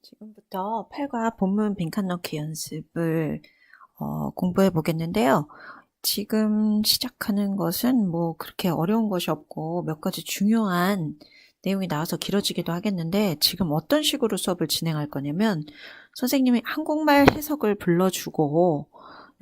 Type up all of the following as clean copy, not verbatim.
지금부터 8과 본문 빈칸 넣기 연습을 공부해 보겠는데요. 지금 시작하는 것은 뭐 그렇게 어려운 것이 없고 몇 가지 중요한 내용이 나와서 길어지기도 하겠는데, 지금 어떤 식으로 수업을 진행할 거냐면 선생님이 한국말 해석을 불러주고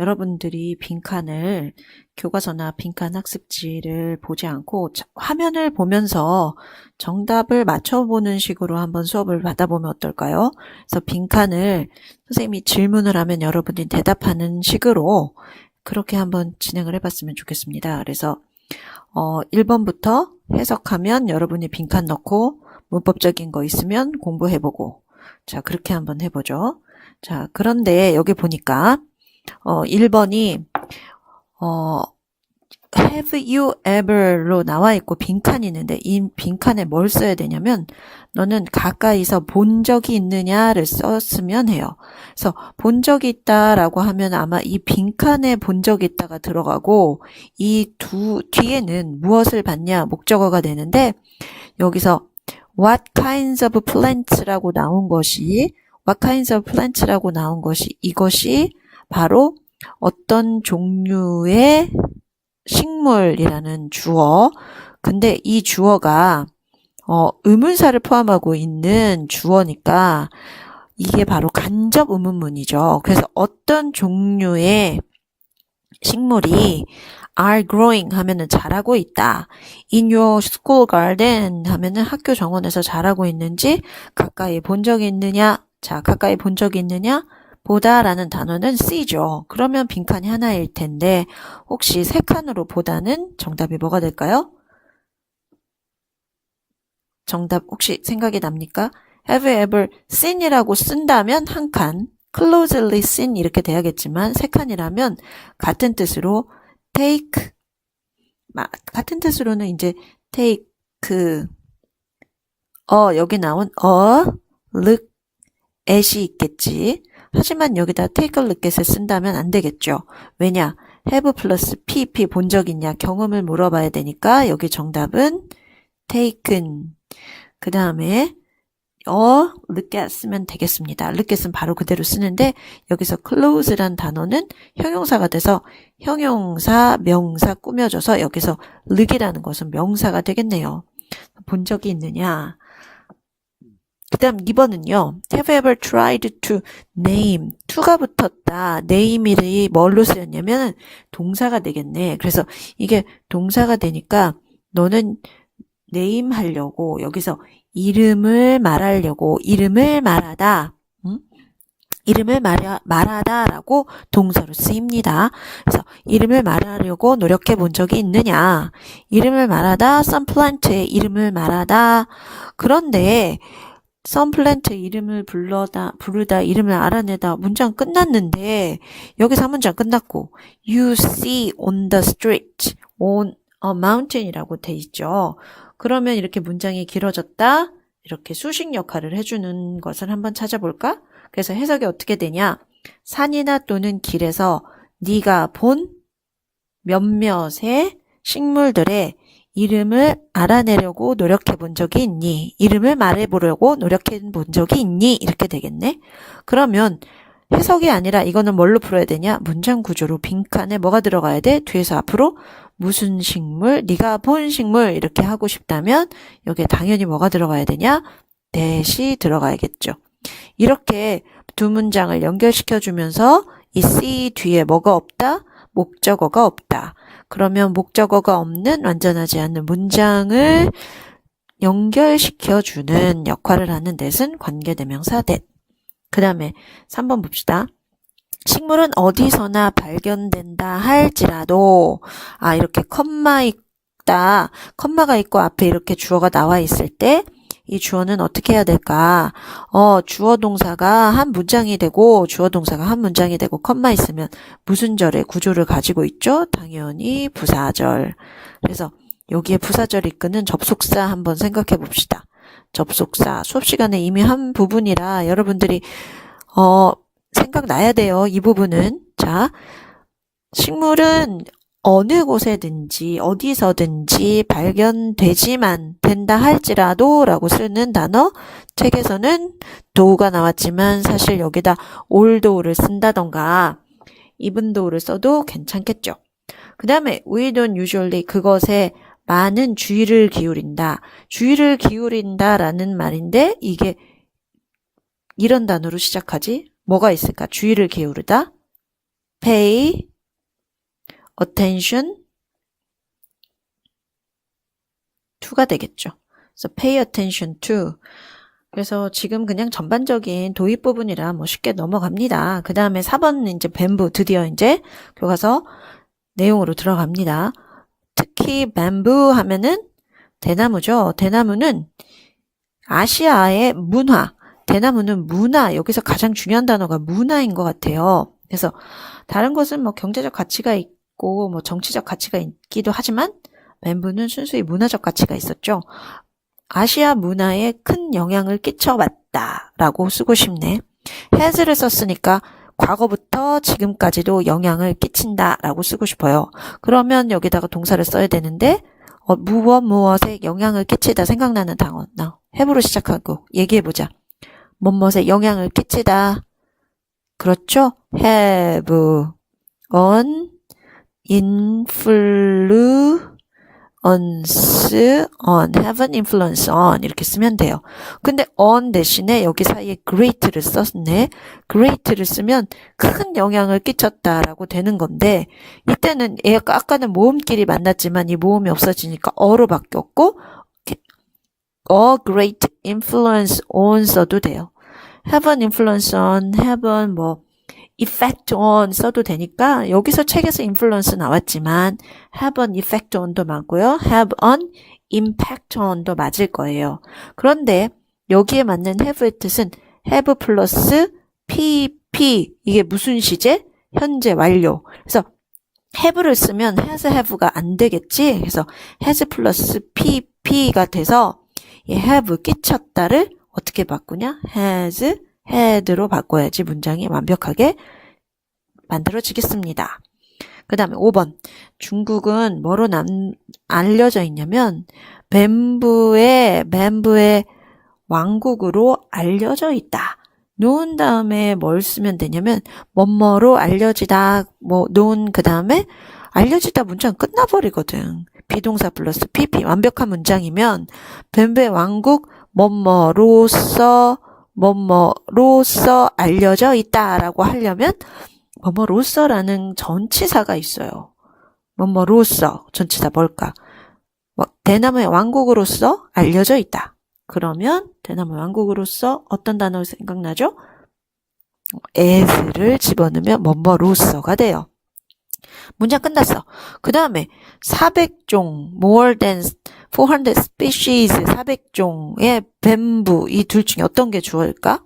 여러분들이 빈칸을, 교과서나 빈칸 학습지를 보지 않고 화면을 보면서 정답을 맞춰보는 식으로 한번 수업을 받아보면 어떨까요? 그래서 빈칸을 선생님이 질문을 하면 여러분이 대답하는 식으로 그렇게 한번 진행을 해봤으면 좋겠습니다. 그래서 1번부터 해석하면 여러분이 빈칸 넣고 문법적인 거 있으면 공부해보고, 자, 그렇게 한번 해보죠. 자, 그런데 여기 보니까 1번이 have you ever로 나와 있고 빈칸이 있는데, 이 빈칸에 뭘 써야 되냐면 너는 가까이서 본 적이 있느냐를 썼으면 해요. 그래서 본 적이 있다라고 하면 아마 이 빈칸에 본 적이 있다가 들어가고, 이 뒤에는 무엇을 봤냐 목적어가 되는데, 여기서 what kinds of plants라고 나온 것이 이것이 바로 어떤 종류의 식물이라는 주어. 근데 이 주어가 의문사를 포함하고 있는 주어니까 이게 바로 간접 의문문이죠. 그래서 어떤 종류의 식물이 are growing 하면은 자라고 있다. in your school garden 하면은 학교 정원에서 자라고 있는지 가까이 본 적이 있느냐. 자, 가까이 본 적이 있느냐? 보다라는 단어는 C죠. 그러면 빈칸이 하나일 텐데, 혹시 세 칸으로 보다는 정답이 뭐가 될까요? 정답 혹시 생각이 납니까? Have you ever seen이라고 쓴다면 한 칸, closely seen 이렇게 돼야겠지만 세 칸이라면 같은 뜻으로 take, 같은 뜻으로는 이제 take, 여기 나온 look at이 있겠지. 하지만 여기다 take a look at을 쓴다면 안 되겠죠. 왜냐? have 플러스 pp 본 적 있냐? 경험을 물어봐야 되니까 여기 정답은 taken. 그 다음에 look at 쓰면 되겠습니다. look at은 바로 그대로 쓰는데, 여기서 close란 단어는 형용사가 돼서 형용사, 명사 꾸며줘서 여기서 look이라는 것은 명사가 되겠네요. 본 적이 있느냐? 그 다음 2번은요. Have you ever tried to name? to가 붙었다. name이 뭘로 쓰였냐면 동사가 되겠네. 그래서 이게 동사가 되니까 너는 name 하려고, 여기서 이름을 말하려고, 이름을 말하다. 이름을 말하다라고 동사로 쓰입니다. 그래서 이름을 말하려고 노력해 본 적이 있느냐? 이름을 말하다, some plant의 이름을 말하다. 그런데 some plant 이름을 부르다, 이름을 알아내다 문장 끝났는데, 여기서 한 문장 끝났고 you see on the street, on a mountain이라고 돼 있죠. 그러면 이렇게 문장이 길어졌다. 이렇게 수식 역할을 해주는 것을 한번 찾아볼까? 그래서 해석이 어떻게 되냐? 산이나 또는 길에서 네가 본 몇몇의 식물들의 이름을 알아내려고 노력해 본 적이 있니? 이름을 말해보려고 노력해 본 적이 있니? 이렇게 되겠네. 그러면 해석이 아니라 이거는 뭘로 풀어야 되냐? 문장 구조로 빈칸에 뭐가 들어가야 돼? 뒤에서 앞으로 무슨 식물, 네가 본 식물 이렇게 하고 싶다면 여기에 당연히 뭐가 들어가야 되냐? that이 들어가야겠죠. 이렇게 두 문장을 연결시켜주면서 이 C 뒤에 뭐가 없다? 목적어가 없다. 그러면 목적어가 없는 완전하지 않는 문장을 연결시켜주는 역할을 하는 that은 관계대명사 that. 그 다음에 3번 봅시다. 식물은 어디서나 발견된다 할지라도, 이렇게 컴마가 있고 앞에 이렇게 주어가 나와 있을 때 이 주어는 어떻게 해야 될까? 주어 동사가 한 문장이 되고 컴마 있으면 무슨 절의 구조를 가지고 있죠? 당연히 부사절. 그래서 여기에 부사절이 이끄는 접속사 한번 생각해 봅시다. 접속사 수업 시간에 이미 한 부분이라 여러분들이 생각나야 돼요. 이 부분은. 자, 식물은 어느 곳에든지 어디서든지 발견되지만 된다 할지라도 라고 쓰는 단어 책에서는 do가 나왔지만 사실 여기다 although를 쓴다던가 even though를 써도 괜찮겠죠. 그 다음에 we don't usually 그것에 많은 주의를 기울인다. 주의를 기울인다라는 말인데 이게 이런 단어로 시작하지? 뭐가 있을까? 주의를 기울이다. pay attention to가 되겠죠. 그래서 pay attention to. 그래서 지금 그냥 전반적인 도입 부분이라 뭐 쉽게 넘어갑니다. 그 다음에 4번 이제 뱀부 드디어 이제 교과서 내용으로 들어갑니다. 특히 뱀부 하면은 대나무죠. 대나무는 아시아의 문화, 대나무는 문화, 여기서 가장 중요한 단어가 문화인 것 같아요. 그래서 다른 것은 뭐 경제적 가치가 있고 뭐 정치적 가치가 있기도 하지만 뱀부는 순수히 문화적 가치가 있었죠. 아시아 문화에 큰 영향을 끼쳐봤다라고 쓰고 싶네. has를 썼으니까 과거부터 지금까지도 영향을 끼친다라고 쓰고 싶어요. 그러면 여기다가 동사를 써야 되는데 무엇에 영향을 끼치다 생각나는 단어 have로 시작하고 얘기해보자. 무엇에 영향을 끼치다. 그렇죠? have an influence on, have an influence on 이렇게 쓰면 돼요. 근데 on 대신에 여기 사이에 great를 썼네. great를 쓰면 큰 영향을 끼쳤다라고 되는 건데 이때는 얘가 아까는 모음끼리 만났지만 이 모음이 없어지니까 어로 바뀌었고 a great influence on 써도 돼요. have an influence on, have an 뭐 effect on 써도 되니까 여기서 책에서 influence 나왔지만 have an effect on도 맞고요. have an impact on도 맞을 거예요. 그런데 여기에 맞는 have의 뜻은 have 플러스 pp 이게 무슨 시제? 현재 완료. 그래서 have를 쓰면 has have가 안 되겠지. 그래서 has 플러스 pp가 돼서 이 have 끼쳤다를 어떻게 바꾸냐? has had로 바꿔야지 문장이 완벽하게 만들어지겠습니다. 그 다음에 5번. 중국은 뭐로 알려져 있냐면 뱀부의 왕국으로 알려져 있다. 놓은 다음에 뭘 쓰면 되냐면 뭐뭐로 알려지다 놓은 그 다음에 알려지다 문장 끝나버리거든. 비동사 플러스 pp 완벽한 문장이면 뱀부의 왕국 뭐뭐로서 알려져 있다라고 하려면 뭐뭐로서라는 전치사가 있어요. 뭐뭐로서 전치사 뭘까? 대나무의 왕국으로서 알려져 있다. 그러면 대나무의 왕국으로서 어떤 단어 생각나죠? as를 집어넣으면 뭐뭐로서가 돼요. 문장 끝났어. 그 다음에 400종, more than 400 species, 400종의 뱀부, 이 둘 중에 어떤 게 주어일까?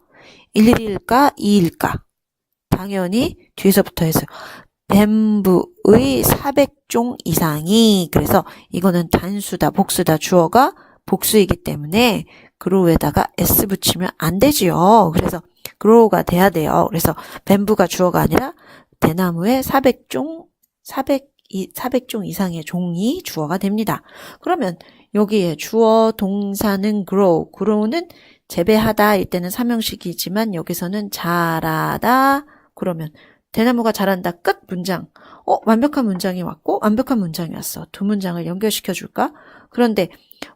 1일까? 2일까? 당연히 뒤에서부터 해서 뱀부의 400종 이상이, 그래서 이거는 단수다, 복수다, 주어가 복수이기 때문에 grow에다가 s 붙이면 안 되지요. 그래서 grow가 돼야 돼요. 그래서 뱀부가 주어가 아니라 대나무의 400종 이상의 종이 주어가 됩니다. 그러면 여기에 주어 동사는 grow는 재배하다 일 때는 삼형식이지만 여기서는 자라다. 그러면 대나무가 자란다 끝 문장. 완벽한 문장이 왔고 완벽한 문장이 왔어. 두 문장을 연결시켜 줄까? 그런데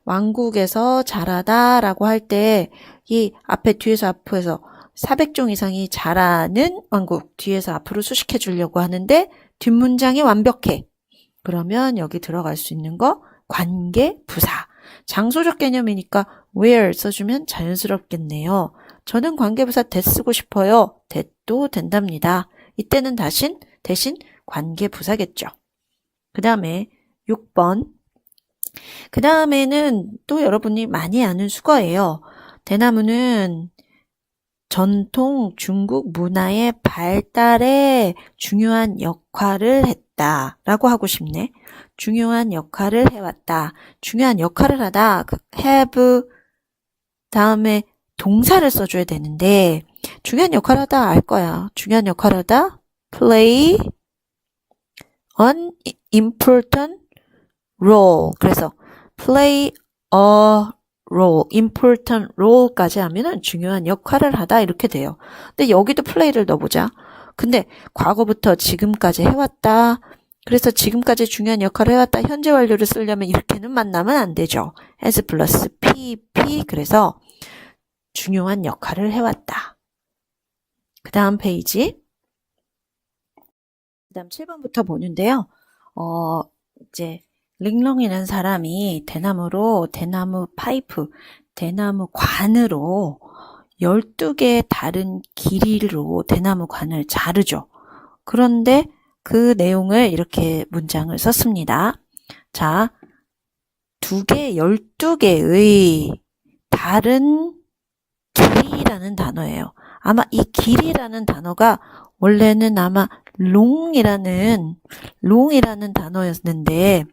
왕국에서 자라다라고 할 때 이 앞에 뒤에서 앞에서 400종 이상이 자라는 왕국 뒤에서 앞으로 수식해 주려고 하는데 뒷문장이 완벽해. 그러면 여기 들어갈 수 있는 거 관계 부사. 장소적 개념이니까 where 써주면 자연스럽겠네요. 저는 관계부사 that 쓰고 싶어요. that도 된답니다. 이때는 대신 관계부사겠죠. 그 다음에 6번. 그 다음에는 또 여러분이 많이 아는 수거예요. 대나무는 전통 중국 문화의 발달에 중요한 역할을 했다라고 하고 싶네. 중요한 역할을 해왔다. 중요한 역할을 하다. have 다음에 동사를 써줘야 되는데 중요한 역할을 하다 알 거야. 중요한 역할을 하다 play an important role. 그래서 play a role, important role까지 하면은 중요한 역할을 하다 이렇게 돼요. 근데 여기도 play를 넣어보자. 근데 과거부터 지금까지 해왔다. 그래서 지금까지 중요한 역할을 해왔다. 현재 완료를 쓰려면 이렇게는 만나면 안 되죠. has 플러스 PP. 그래서 중요한 역할을 해왔다. 그 다음 페이지. 그 다음 7번부터 보는데요. 이제 링롱이라는 사람이 대나무로 대나무 파이프, 대나무 관으로 12개의 다른 길이로 대나무 관을 자르죠. 그런데 그 내용을 이렇게 문장을 썼습니다. 자, 12개의 다른 길이라는 단어예요. 아마 이 길이라는 단어가 원래는 아마 롱이라는 단어였는데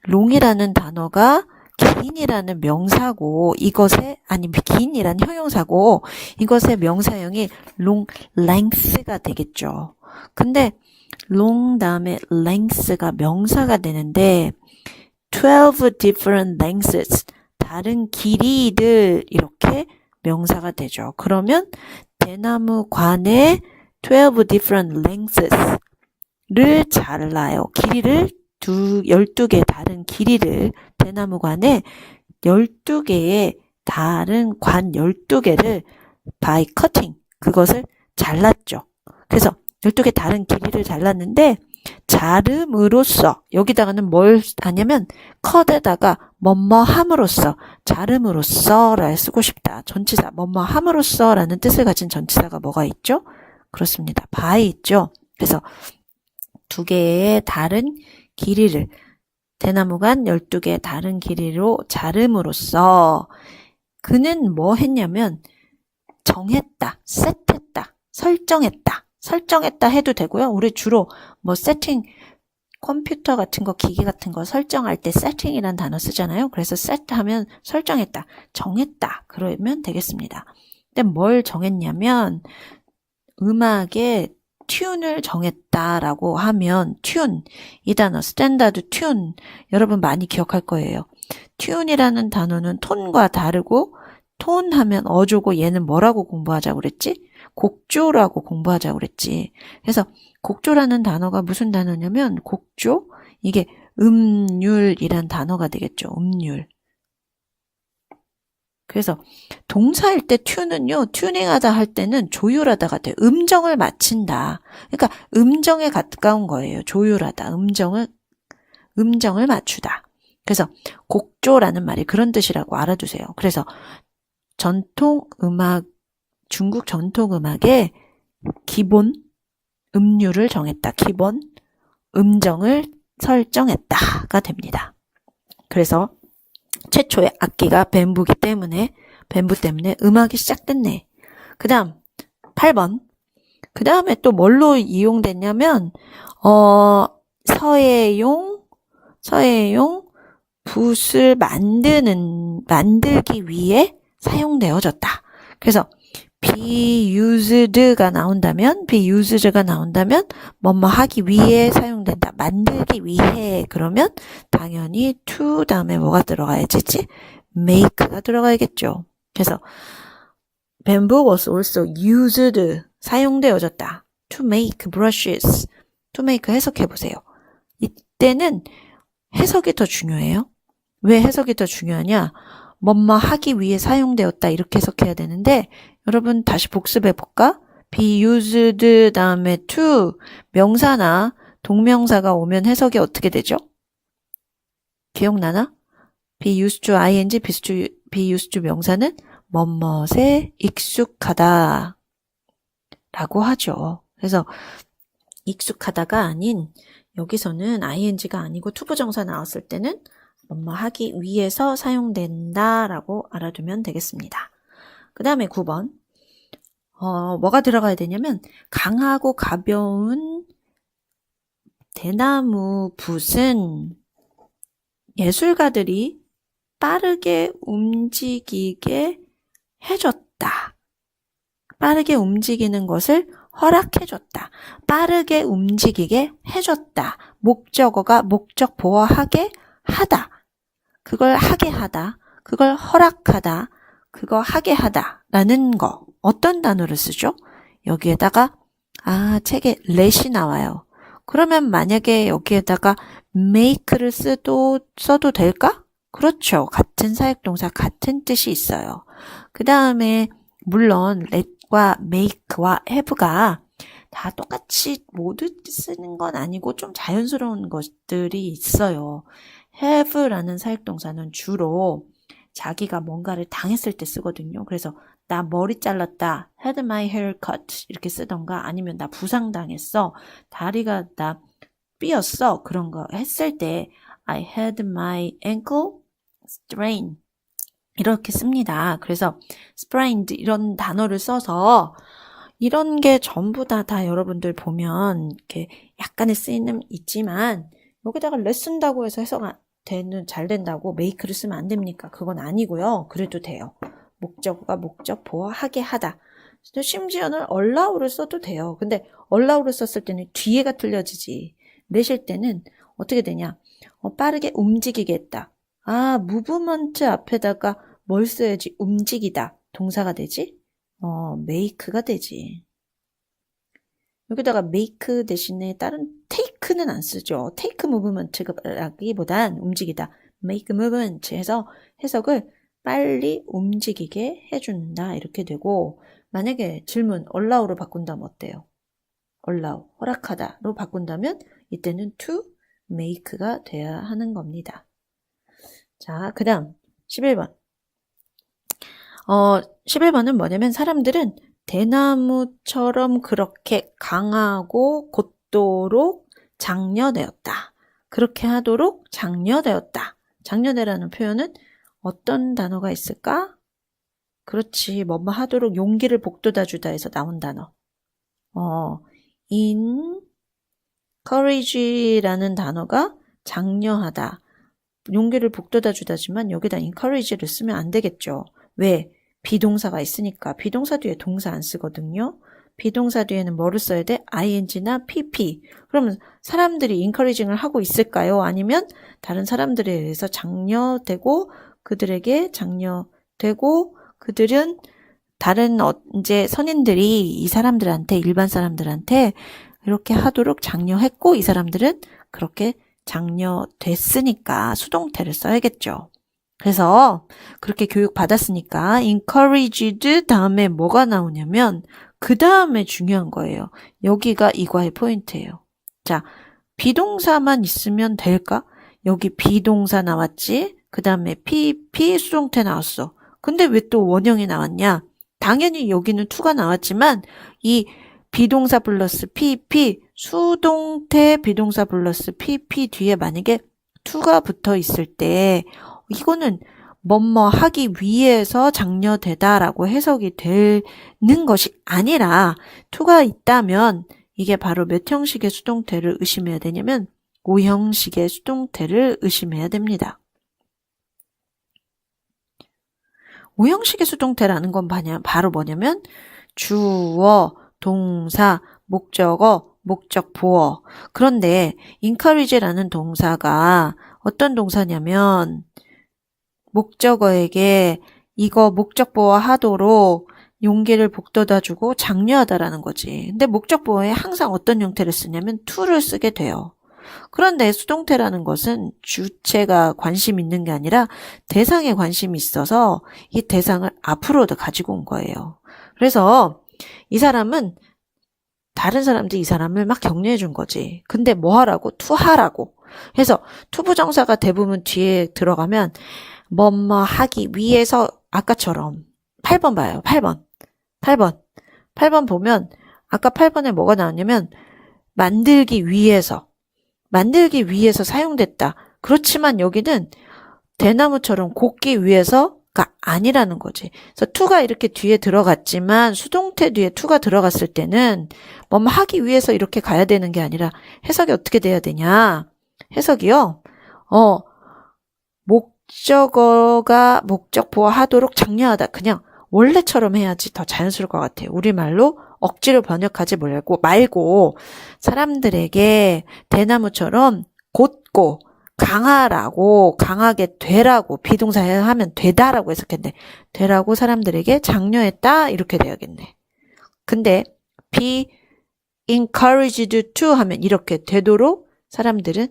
롱이라는 단어가 긴이라는 명사고 이것의 긴이라는 형용사고 이것의 명사형이 long length가 되겠죠. 근데 long 다음에 length가 명사가 되는데 12 different lengths 다른 길이들 이렇게 명사가 되죠. 그러면 대나무 관의 12 different lengths를 잘라요. 길이를 12개 다른 길이를 대나무 관에 12개의 다른 관 12개를 by cutting 그것을 잘랐죠. 그래서 12개 다른 길이를 잘랐는데 자름으로써 여기다가는 뭘 하냐면 컷에다가 뭐뭐함으로써 자름으로써를 쓰고 싶다. 전치사 뭐뭐함으로써 라는 뜻을 가진 전치사가 뭐가 있죠? 그렇습니다. by 있죠. 그래서 두 개의 다른 길이를 대나무관 12개의 다른 길이로 자름으로써 그는 뭐 했냐면 정했다, 셋했다, 설정했다 해도 되고요. 우리 주로 뭐 세팅 컴퓨터 같은 거 기기 같은 거 설정할 때 세팅이라는 단어 쓰잖아요. 그래서 세트하면 설정했다, 정했다 그러면 되겠습니다. 근데 뭘 정했냐면 음악의 튠을 정했다라고 하면 튠, 이 단어 스탠다드 튠 여러분 많이 기억할 거예요. 튠이라는 단어는 톤과 다르고 톤 하면 어조고 얘는 뭐라고 공부하자고 그랬지? 곡조라고 공부하자고 그랬지. 그래서 곡조라는 단어가 무슨 단어냐면 곡조 이게 음률이란 단어가 되겠죠. 음률. 그래서 동사일 때 튠은요. 튜닝하다 할 때는 조율하다가 돼요. 음정을 맞춘다. 그러니까 음정에 가까운 거예요. 조율하다. 음정을 맞추다. 그래서 곡조라는 말이 그런 뜻이라고 알아두세요. 그래서 중국 전통음악의 기본 음률을 정했다. 기본 음정을 설정했다가 됩니다. 그래서 최초의 악기가 뱀부 때문에 음악이 시작됐네. 그 다음 8번. 그 다음에 또 뭘로 이용됐냐면 서예용 붓을 만들기 위해 사용되어졌다. 그래서 be used가 나온다면 뭐뭐 하기 위해 사용된다. 만들기 위해 그러면 당연히 to 다음에 뭐가 들어가야지? make가 들어가야겠죠. 그래서 bamboo was also used 사용되어졌다. to make brushes. to make 해석해 보세요. 이때는 해석이 더 중요해요. 왜 해석이 더 중요하냐? 뭐뭐 하기 위해 사용되었다 이렇게 해석해야 되는데 여러분 다시 복습해 볼까? be used 다음에 to 명사나 동명사가 오면 해석이 어떻게 되죠? 기억나나? be used to ing, be used to 명사는 뭐뭐에 익숙하다 라고 하죠. 그래서 익숙하다가 아닌 여기서는 ing가 아니고 투부정사 나왔을 때는 뭐뭐 하기 위해서 사용된다라고 알아두면 되겠습니다. 그 다음에 9번. 뭐가 들어가야 되냐면 강하고 가벼운 대나무 붓은 예술가들이 빠르게 움직이게 해줬다. 빠르게 움직이는 것을 허락해줬다. 빠르게 움직이게 해줬다. 목적어가 목적 보어하게 하다. 그걸 하게 하다. 그걸 허락하다. 그거 하게 하다. 라는 거. 어떤 단어를 쓰죠? 여기에다가 책에 let이 나와요. 그러면 만약에 여기에다가 make를 써도 될까? 그렇죠. 같은 사역동사, 같은 뜻이 있어요. 그 다음에 물론 let과 make와 have가 다 똑같이 모두 쓰는 건 아니고 좀 자연스러운 것들이 있어요. have라는 사역동사는 주로 자기가 뭔가를 당했을 때 쓰거든요. 그래서 나 머리 잘랐다, had my hair cut 이렇게 쓰던가 아니면 나 부상당했어, 다리가 나 삐었어, 그런 거 했을 때 I had my ankle sprained 이렇게 씁니다. 그래서 sprained 이런 단어를 써서 이런 게 전부 다 여러분들 보면 이렇게 약간의 쓰임은 있지만 여기다가 let 쓴다고 해서 해석 잘 된다고 make를 쓰면 안 됩니까? 그건 아니고요. 그래도 돼요. 목적어가 목적 보어하게 하다. 심지어는 allow를 써도 돼요. 근데 allow를 썼을 때는 뒤에가 틀려지지. let일 때는 어떻게 되냐? 빠르게 움직이게 했다. movement 앞에다가 뭘 써야지? 움직이다. 동사가 되지? make가 되지. 여기다가 make 대신에 다른 take는 안 쓰죠. take movement라기보단 움직이다. make movement 해서 해석을 빨리 움직이게 해준다. 이렇게 되고, 만약에 질문 allow로 바꾼다면 어때요? allow, 허락하다로 바꾼다면 이때는 to make가 돼야 하는 겁니다. 자, 그 다음 11번. 11번은 뭐냐면 사람들은 대나무처럼 그렇게 강하고 곧도록 장려되었다. 그렇게 하도록 장려되었다. 장려되라는 표현은 어떤 단어가 있을까? 그렇지. 뭐뭐 하도록 용기를 북돋아 주다 해서 나온 단어. encourage라는 단어가 장려하다. 용기를 북돋아 주다지만 여기다 encourage를 쓰면 안 되겠죠. 왜? 비동사가 있으니까. 비동사 뒤에 동사 안 쓰거든요. 비동사 뒤에는 뭐를 써야 돼? ing나 pp. 그러면 사람들이 encouraging을 하고 있을까요? 아니면 다른 사람들에 의해서 장려되고 그들에게 장려되고 그들은 다른 이제 선인들이 이 사람들한테 일반 사람들한테 이렇게 하도록 장려했고 이 사람들은 그렇게 장려됐으니까 수동태를 써야겠죠. 그래서 그렇게 교육받았으니까 encouraged 다음에 뭐가 나오냐면 그 다음에 중요한 거예요. 여기가 이과의 포인트예요. 자, 비동사만 있으면 될까? 여기 비동사 나왔지? 그 다음에 PP 수동태 나왔어. 근데 왜 또 원형이 나왔냐? 당연히 여기는 to가 나왔지만 이 비동사 플러스 PP 수동태 비동사 플러스 PP 뒤에 만약에 to가 붙어 있을 때 이거는 뭐뭐 하기 위해서 장려되다라고 해석이 되는 것이 아니라 to가 있다면 이게 바로 몇 형식의 수동태를 의심해야 되냐면 5형식의 수동태를 의심해야 됩니다. 5형식의 수동태라는 건 바로 뭐냐면 주어, 동사, 목적어, 목적 보어. 그런데 encourage라는 동사가 어떤 동사냐면 목적어에게 이거 목적 보어 하도록 용기를 북돋아주고 장려하다라는 거지. 근데 목적 보어에 항상 어떤 형태를 쓰냐면 to를 쓰게 돼요. 그런데 수동태라는 것은 주체가 관심 있는 게 아니라 대상에 관심이 있어서 이 대상을 앞으로도 가지고 온 거예요. 그래서 이 사람은 다른 사람들이 이 사람을 막 격려해 준 거지. 근데 뭐 하라고? to 하라고. 그래서 투부정사가 대부분 뒤에 들어가면 뭐뭐 하기 위해서 아까처럼 8번 봐요. 8번 보면 아까 8번에 뭐가 나왔냐면 만들기 위해서 사용됐다. 그렇지만 여기는 대나무처럼 곱기 위해서가 아니라는 거지. 그래서 to가 이렇게 뒤에 들어갔지만 수동태 뒤에 to가 들어갔을 때는 뭐 하기 위해서 이렇게 가야 되는 게 아니라 해석이 어떻게 돼야 되냐. 해석이요. 목적어가 목적 보호하도록 장려하다. 그냥 원래처럼 해야지 더 자연스러울 것 같아요. 우리말로 억지로 번역하지 말고 사람들에게 대나무처럼 곧고 강하게 되라고 비동사 하면 되다라고 해석했네. 되라고 사람들에게 장려했다 이렇게 돼야겠네. 근데 be encouraged to 하면 이렇게 되도록 사람들은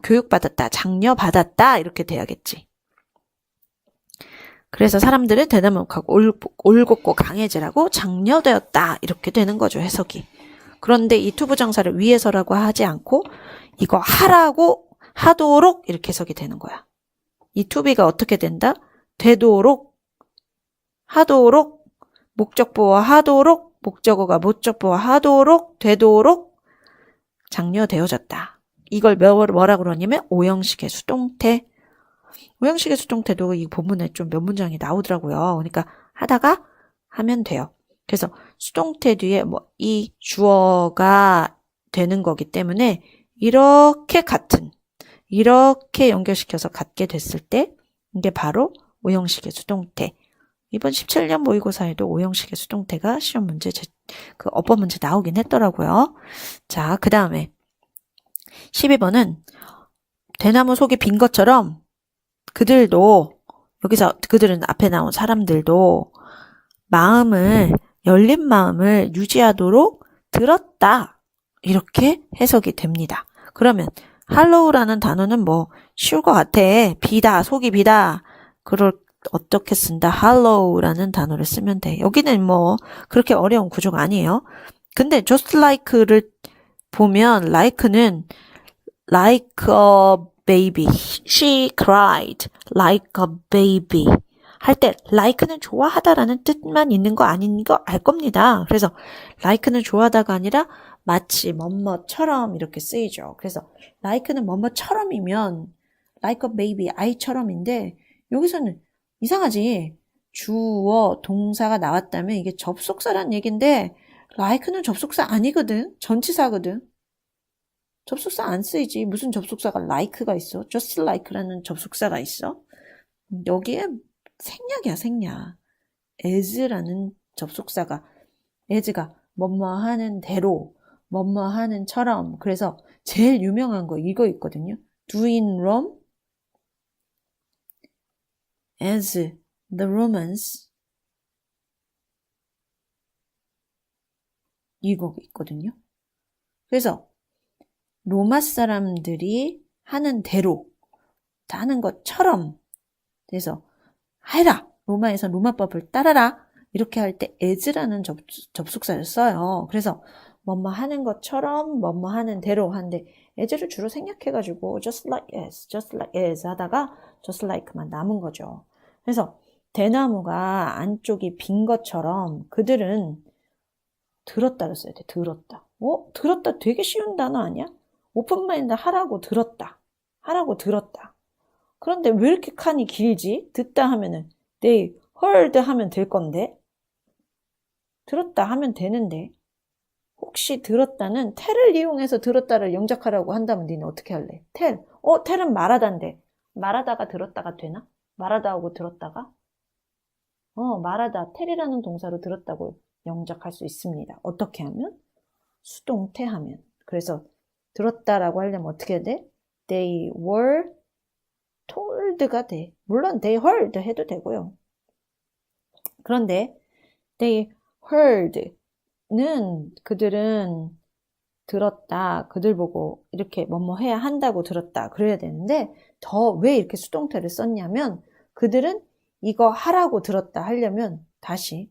교육받았다, 장려받았다 이렇게 돼야겠지. 그래서 사람들은 대나무하고 올곧고 강해지라고 장려되었다 이렇게 되는 거죠, 해석이. 그런데 이 투부정사를 위해서라고 하지 않고 이거 하도록 이렇게 해석이 되는 거야. 이 투비가 어떻게 된다? 되도록, 하도록, 목적보와 하도록, 목적어가 목적보와 하도록, 되도록 장려되어졌다. 이걸 뭐라 그러냐면 오형식의 수동태. 오형식의 수동태도 이 본문에 좀 몇 문장이 나오더라고요. 그러니까 하다가 하면 돼요. 그래서 수동태 뒤에 이 주어가 되는 거기 때문에 이렇게 연결시켜서 같게 됐을 때 이게 바로 오형식의 수동태. 이번 17년 모의고사에도 오형식의 수동태가 시험 문제, 그 어법 문제 나오긴 했더라고요. 자, 그 다음에 12번은 대나무 속이 빈 것처럼 그들은 앞에 나온 사람들도 열린 마음을 유지하도록 들었다. 이렇게 해석이 됩니다. 그러면 hallow라는 단어는 쉬울 것 같아. 비다, 속이 비다. 어떻게 쓴다? hallow라는 단어를 쓰면 돼. 여기는 그렇게 어려운 구조가 아니에요. 근데 just like를 보면 like는 like a baby. She cried like a baby. 할 때 like는 좋아하다라는 뜻만 있는 거 아닌 거 알 겁니다. 그래서 like는 좋아하다가 아니라 마치 뭐뭐처럼 이렇게 쓰이죠. 그래서 like는 뭐뭐처럼이면 like a baby, 아이처럼인데 여기서는 이상하지. 주어, 동사가 나왔다면 이게 접속사란 얘기인데 like는 접속사 아니거든. 전치사거든. 접속사 안 쓰이지. 무슨 접속사가 like가 있어? just like라는 접속사가 있어? 여기에 생략이야, 생략. as라는 접속사가 as가 뭐뭐 하는 대로, 뭐뭐 하는 처럼. 그래서 제일 유명한 거 이거 있거든요. do in Rome as the Romans. 이거 있거든요. 그래서 로마 사람들이 하는 대로, 하는 것처럼. 그래서 해라. 로마에서 로마법을 따라라. 이렇게 할 때 as라는 접속사를 써요. 그래서 뭐뭐 하는 것처럼 뭐뭐 하는 대로 하는데 as를 주로 생략해가지고 just like as 하다가 just like만 남은 거죠. 그래서 대나무가 안쪽이 빈 것처럼 그들은 들었다를 써야 돼. 들었다. 들었다 되게 쉬운 단어 아니야? 오픈마인드 하라고 들었다. 그런데 왜 이렇게 칸이 길지? 듣다 하면은 they heard 하면 될 건데 들었다 하면 되는데 혹시 들었다는 tell을 이용해서 들었다를 영작하라고 한다면 니는 어떻게 할래? tell은 말하다인데 말하다가 들었다가 되나? 말하다하고 들었다가? 말하다 tell이라는 동사로 들었다고 영작할 수 있습니다. 어떻게 하면? 수동태 하면. 그래서 들었다라고 하려면 어떻게 해야 돼? They were told가 돼. 물론 they heard 해도 되고요. 그런데 they heard는 그들은 들었다. 그들 보고 이렇게 뭐뭐 해야 한다고 들었다. 그래야 되는데 더 왜 이렇게 수동태를 썼냐면 그들은 이거 하라고 들었다 하려면 다시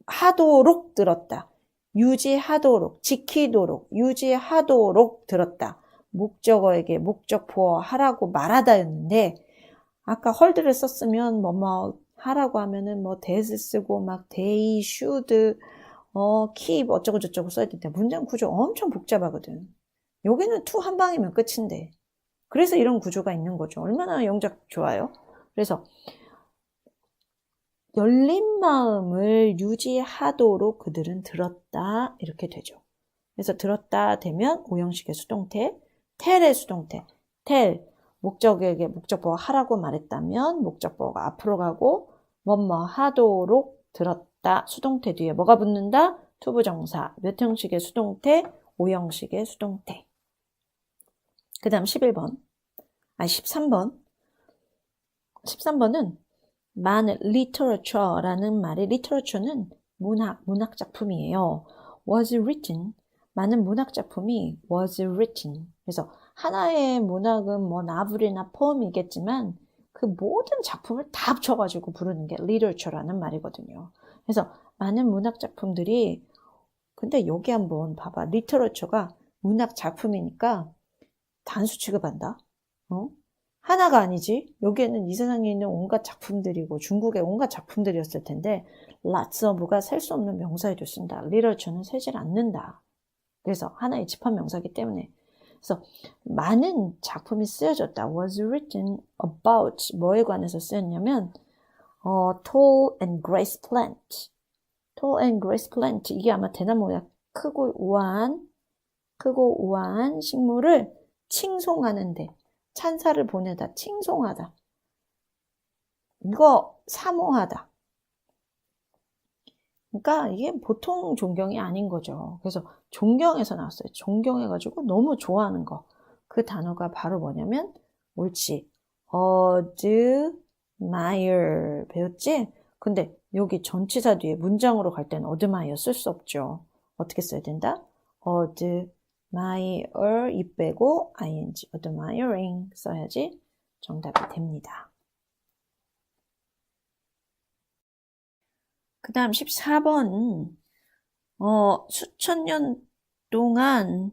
하도록 들었다. 유지하도록, 지키도록, 유지하도록 들었다. 목적어에게 목적보어 하라고 말하다였는데 아까 헐드를 썼으면 뭐뭐 하라고 하면은 대스 쓰고 they should keep 어쩌고 저쩌고 써야 되는데 문장 구조 엄청 복잡하거든. 여기는 to 한 방이면 끝인데 그래서 이런 구조가 있는 거죠. 얼마나 영작 좋아요. 그래서 열린 마음을 유지하도록 그들은 들었다 이렇게 되죠. 그래서 들었다 되면 오형식의 수동태, tell의 수동태, tell 목적에게 목적보어 하라고 말했다면 목적보어가 앞으로 가고 뭐뭐 하도록 들었다 수동태 뒤에 뭐가 붙는다? 투부정사, 몇 형식의 수동태, 5형식의 수동태. 그 다음 13번. 많은 literature라는 말이 literature는 문학 작품이에요. was written. 많은 문학 작품이 was written. 그래서 하나의 문학은 뭐 나블이나 포엠이겠지만 그 모든 작품을 다 합쳐가지고 부르는 게 literature라는 말이거든요. 그래서 많은 문학 작품들이 근데 여기 한번 봐봐. literature가 문학 작품이니까 단수 취급한다. 하나가 아니지. 여기에는 이 세상에 있는 온갖 작품들이고 중국의 온갖 작품들이었을 텐데 lots of가 셀 수 없는 명사에도 쓴다. literature는 세질 않는다. 그래서 하나의 집합 명사이기 때문에 그래서 많은 작품이 쓰여졌다. was written about 뭐에 관해서 쓰였냐면 tall and grace plant. tall and grace plant 이게 아마 대나무야. 크고 우아한 식물을 칭송하는데 찬사를 보내다, 칭송하다. 이거 사모하다. 그러니까 이게 보통 존경이 아닌 거죠. 그래서 존경에서 나왔어요. 존경해가지고 너무 좋아하는 거. 그 단어가 바로 뭐냐면 옳지. admire 배웠지? 근데 여기 전치사 뒤에 문장으로 갈 때는 admire 쓸 수 없죠. 어떻게 써야 된다? admire 이 빼고 ing admiring 써야지 정답이 됩니다. 그 다음 14번 수천 년 동안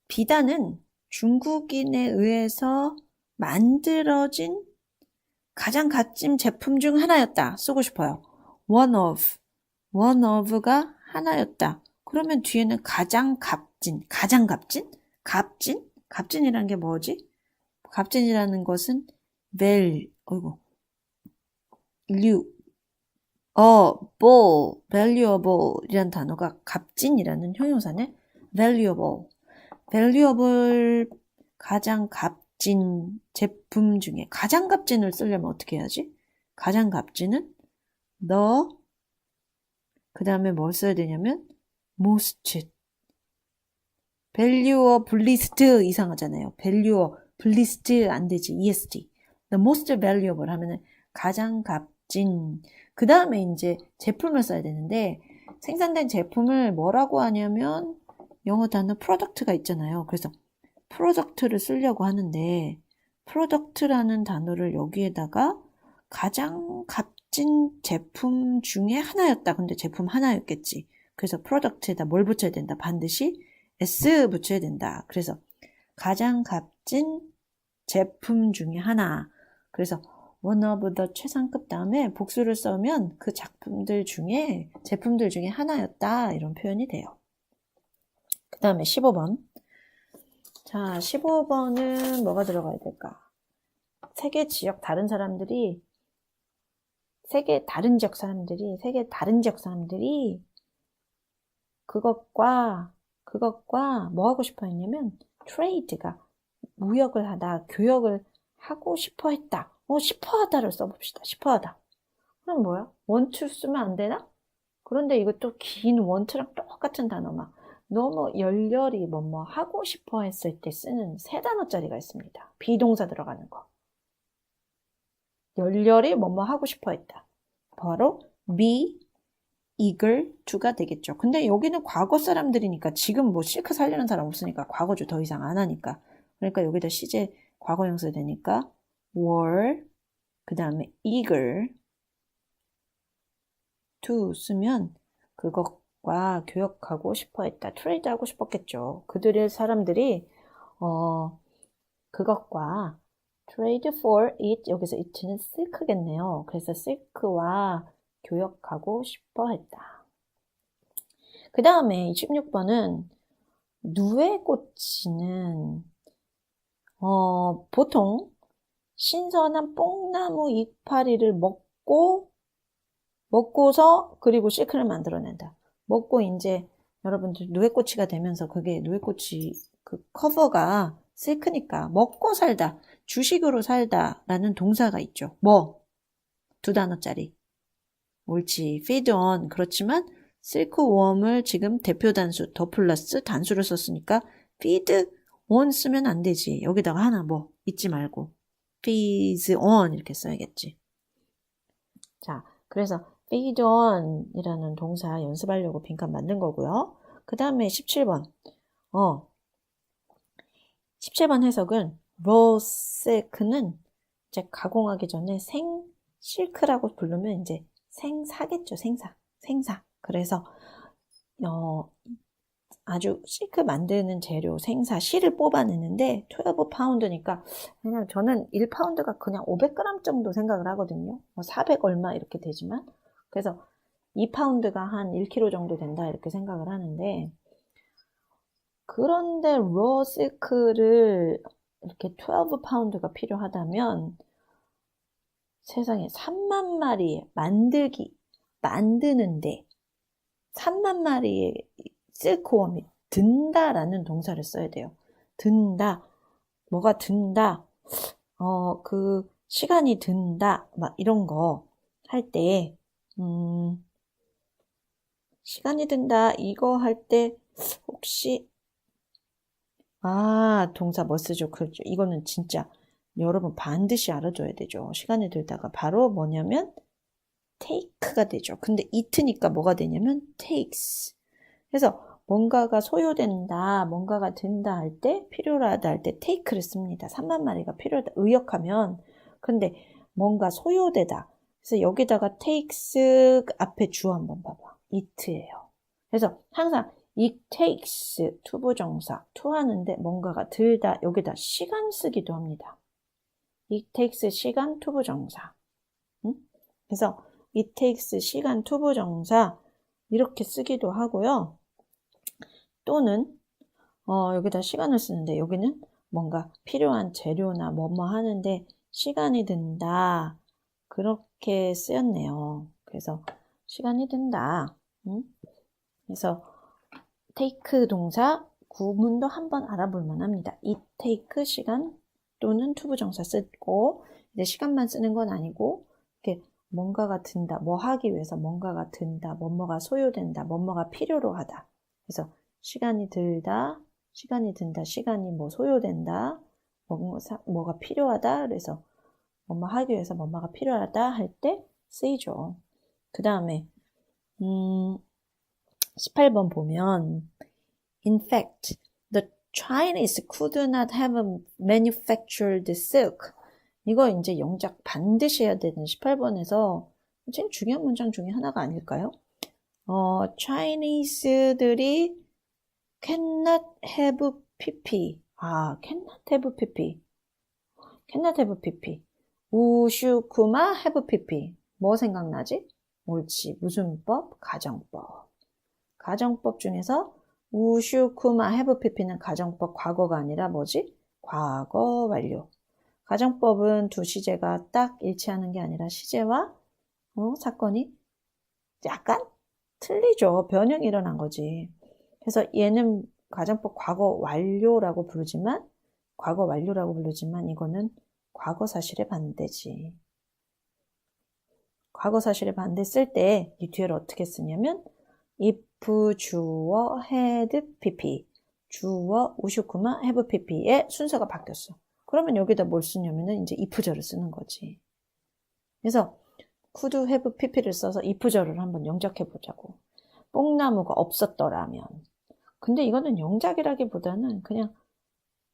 비단은 중국인에 의해서 만들어진 가장 값진 제품 중 하나였다. 쓰고 싶어요. one of가 하나였다. 그러면 뒤에는 가장 값진? 값진이라는 게 뭐지? 값진이라는 것은 valuable 이라는 단어가 값진이라는 형용사네. valuable 가장 값진 제품 중에 가장 값진을 쓰려면 어떻게 해야지? 가장 값진은 그 다음에 뭘 써야 되냐면 most valuablest 이상하잖아요. valuablest 안 되지. est the most valuable 하면은 가장 값진 그 다음에 이제 제품을 써야 되는데 생산된 제품을 뭐라고 하냐면 영어 단어 product가 있잖아요. 그래서 product를 쓰려고 하는데 product라는 단어를 여기에다가 가장 값진 제품 중에 하나였다. 근데 제품 하나였겠지. 그래서 product에다 뭘 붙여야 된다. 반드시 s 붙여야 된다. 그래서 가장 값진 제품 중에 하나. 그래서 one of the 최상급 다음에 복수를 써면 그 제품들 중에 하나였다. 이런 표현이 돼요. 그 다음에 15번. 자, 15번은 뭐가 들어가야 될까? 세계 다른 지역 사람들이 그것과 뭐 하고 싶어 했냐면 trade가 무역을 하다, 교역을 하고 싶어 했다. 싶어 하다를 써봅시다. 싶어 하다. 그럼 뭐야? want to 쓰면 안 되나? 그런데 이것도 긴 want랑 똑같은 단어만 너무 열렬히 뭐뭐 하고 싶어 했을 때 쓰는 세 단어짜리가 있습니다. 비동사 들어가는 거. 열렬히 뭐뭐 하고 싶어 했다. 바로 be eager to가 되겠죠. 근데 여기는 과거 사람들이니까 지금 뭐 실크 살리는 사람 없으니까 과거죠. 더 이상 안 하니까. 그러니까 여기다 시제 과거 형사 되니까 were 그 다음에 eager to 쓰면 그것과 교역하고 싶어 했다. 트레이드 하고 싶었겠죠. 사람들이 그것과 trade for it 여기서 it는 silk겠네요. 그래서 silk와 교역하고 싶어 했다. 그 다음에 16번은 누에꼬치는 보통 신선한 뽕나무 이파리를 먹고서 그리고 실크를 만들어낸다. 먹고 이제 여러분들 누에꼬치가 되면서 그게 누에꼬치 그 커버가 실크니까 먹고 살다, 주식으로 살다 라는 동사가 있죠. 두 단어짜리. 옳지. feed on. 그렇지만 실크웜을 지금 대표 단수 더 플러스 단수를 썼으니까 feed on 쓰면 안 되지. 여기다가 하나 뭐 잊지 말고 feeds on 이렇게 써야겠지. 자, 그래서 feed on 이라는 동사 연습하려고 빈칸 만든 거고요. 그 다음에 17번. 17번 해석은 raw silk는 이제 가공하기 전에 생 실크라고 부르면 이제 생사겠죠. 생사. 그래서 아주 실크 만드는 재료 생사 실을 뽑아내는데 12파운드니까 그냥 저는 1파운드가 그냥 500g 정도 생각을 하거든요. 400 얼마 이렇게 되지만 그래서 2파운드가 한 1kg 정도 된다 이렇게 생각을 하는데 그런데 raw silk를 이렇게 12파운드가 필요하다면 세상에 3만 마리 만드는데 3만 마리의 실크웜이 든다라는 동사를 써야 돼요. 든다. 뭐가 든다. 그 시간이 든다. 막 이런 거 할 때, 시간이 든다. 이거 할 때 혹시 동사 뭐 쓰죠? 그렇죠. 이거는 진짜 여러분 반드시 알아둬야 되죠. 시간이 들다가 바로 뭐냐면 take가 되죠. 근데 it니까 뭐가 되냐면 takes. 그래서 뭔가가 소요된다, 뭔가가 든다 할 때, 필요하다 할 때 take를 씁니다. 3만 마리가 필요하다, 의역하면. 근데 뭔가 소요되다. 그래서 여기다가 takes 앞에 주 한번 봐봐. it예요. 그래서 항상 it takes 투부정사, to 하는데 뭔가가 들다, 여기다 시간 쓰기도 합니다. it takes 시간 투부정사. 그래서 it takes 시간 투부정사 이렇게 쓰기도 하고요. 또는 여기다 시간을 쓰는데 여기는 뭔가 필요한 재료나 뭐뭐 하는데 시간이 든다. 그렇게 쓰였네요. 그래서 시간이 든다. 그래서 take 동사 구문도 한번 알아볼 만합니다. it take 시간 또는 투부정사 쓰고 이제 시간만 쓰는 건 아니고 이렇게 뭔가가 든다. 뭐 하기 위해서 뭔가가 든다. 뭐뭐가 소요된다. 뭐뭐가 필요로 하다. 그래서 시간이 들다. 시간이 든다. 시간이 뭐 소요된다. 뭐가 필요하다. 그래서 뭐뭐 하기 위해서 뭐뭐가 필요하다 할 때 쓰이죠. 그 다음에 18번 보면 In fact, the Chinese could not have manufactured silk. 이거 이제 영작 반드시 해야 되는 18번에서 제일 중요한 문장 중에 하나가 아닐까요? Chinese들이 cannot have pp. cannot have pp. cannot have pp. 우슈쿠마 have pp. 뭐 생각나지? 옳지. 무슨 법? 가정법. 가정법 중에서 우슈쿠마 have pp는 가정법 과거가 아니라 뭐지? 과거 완료. 가정법은 두 시제가 딱 일치하는 게 아니라 시제와 사건이 약간 틀리죠. 변형이 일어난 거지. 그래서 얘는 가정법 과거 완료라고 부르지만 이거는 과거 사실의 반대지. 과거 사실의 반대 쓸 때 이 뒤를 어떻게 쓰냐면 if 주어 had pp 주어 우슈쿠마 have pp의 순서가 바뀌었어. 그러면 여기다 뭘 쓰냐면은 이제 if절을 쓰는 거지. 그래서 could have pp를 써서 if절을 한번 영작해 보자고. 뽕나무가 없었더라면. 근데 이거는 영작이라기보다는 그냥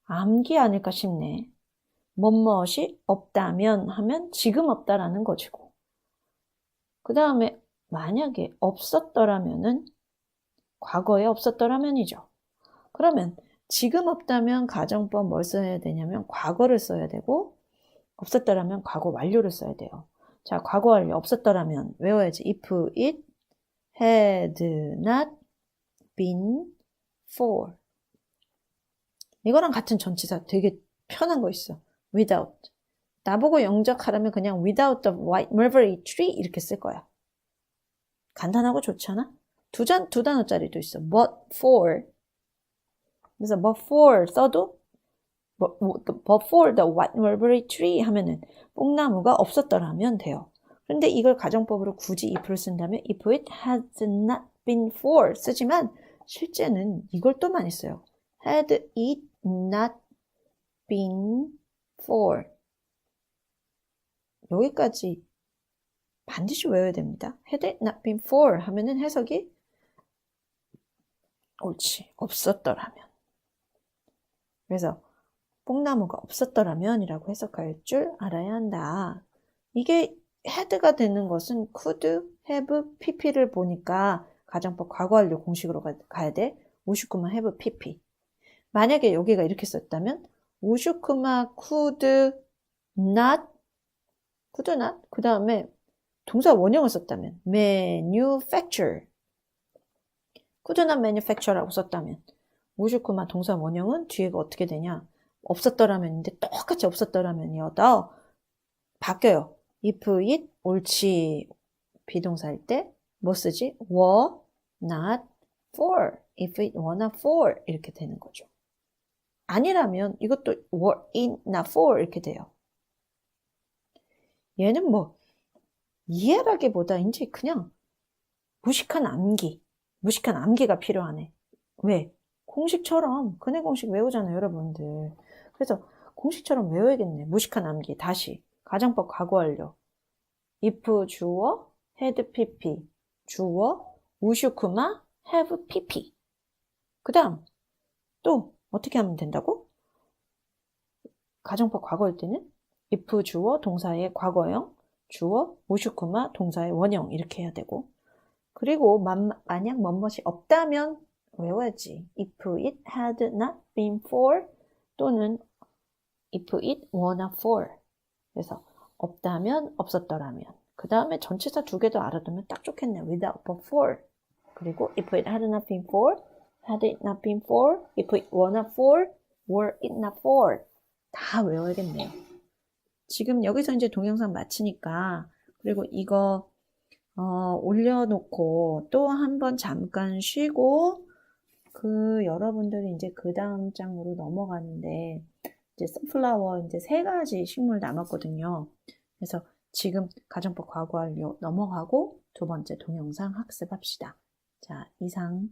암기 아닐까 싶네. 뭐뭇이 없다면 하면 지금 없다라는 것이고. 그 다음에 만약에 없었더라면은 과거에 없었더라면이죠. 그러면 지금 없다면 가정법 뭘 써야 되냐면 과거를 써야 되고 없었더라면 과거 완료를 써야 돼요. 자, 과거 완료 없었더라면 외워야지. If it had not been for. 이거랑 같은 전치사 되게 편한 거 있어. without. 나보고 영작하라면 그냥 without the white mulberry tree 이렇게 쓸 거야. 간단하고 좋잖아? 두 단어짜리도 있어. but for. 그래서 but for 써도 but for the white mulberry tree 하면은 뽕나무가 없었더라면 돼요. 그런데 이걸 가정법으로 굳이 if를 쓴다면 if it has not been for 쓰지만 실제는 이걸 또 많이 써요. had it not been for 여기까지 반드시 외워야 됩니다. had it not been for 하면은 해석이 옳지. 없었더라면. 그래서 뽕나무가 없었더라면 이라고 해석할 줄 알아야 한다. 이게 had가 되는 것은 could, have, pp를 보니까 가정법 과거완료 공식으로 가야 돼. 우슈쿠마 have, pp. 만약에 여기가 이렇게 썼다면 우슈쿠마 could not 그 다음에 동사 원형을 썼다면 manufacture could not manufacture라고 썼다면 우슈쿠마 동사 원형은 뒤에가 어떻게 되냐? 없었더라면인데 똑같이 없었더라면이어도 바뀌어요. if it 옳지 비동사일 때 뭐 쓰지? were not for if it were not for 이렇게 되는 거죠. 아니라면 이것도 were it not for 이렇게 돼요. 얘는 뭐 이해라기보다 이제 그냥 무식한 암기가 필요하네. 왜? 공식처럼 근해 공식 외우잖아요, 여러분들. 그래서 공식처럼 외워야겠네. 무식한 암기. 다시 가정법 과거완료. if 주어 had pp 주어 우슈쿠마 have pp. 그다음 또 어떻게 하면 된다고? 가정법 과거일 때는 if 주어 동사의 과거형 주어 우슈쿠마 동사의 원형 이렇게 해야 되고 그리고 만약 뭐뭇이 없다면 외워야지. if it had not been for 또는 if it were not for 그래서 없다면 없었더라면 그 다음에 전치사 두 개도 알아두면 딱 좋겠네. without but for 그리고 if it had not been for had it not been for if it were not for were it not for 다 외워야겠네요. 지금 여기서 이제 동영상 마치니까 그리고 이거 올려놓고 또 한번 잠깐 쉬고 여러분들이 이제 그 다음 장으로 넘어가는데 이제 선플라워 이제 3가지 식물 남았거든요. 그래서 지금 가정법 과거완료 넘어가고 두 번째 동영상 학습합시다. 자, 이상.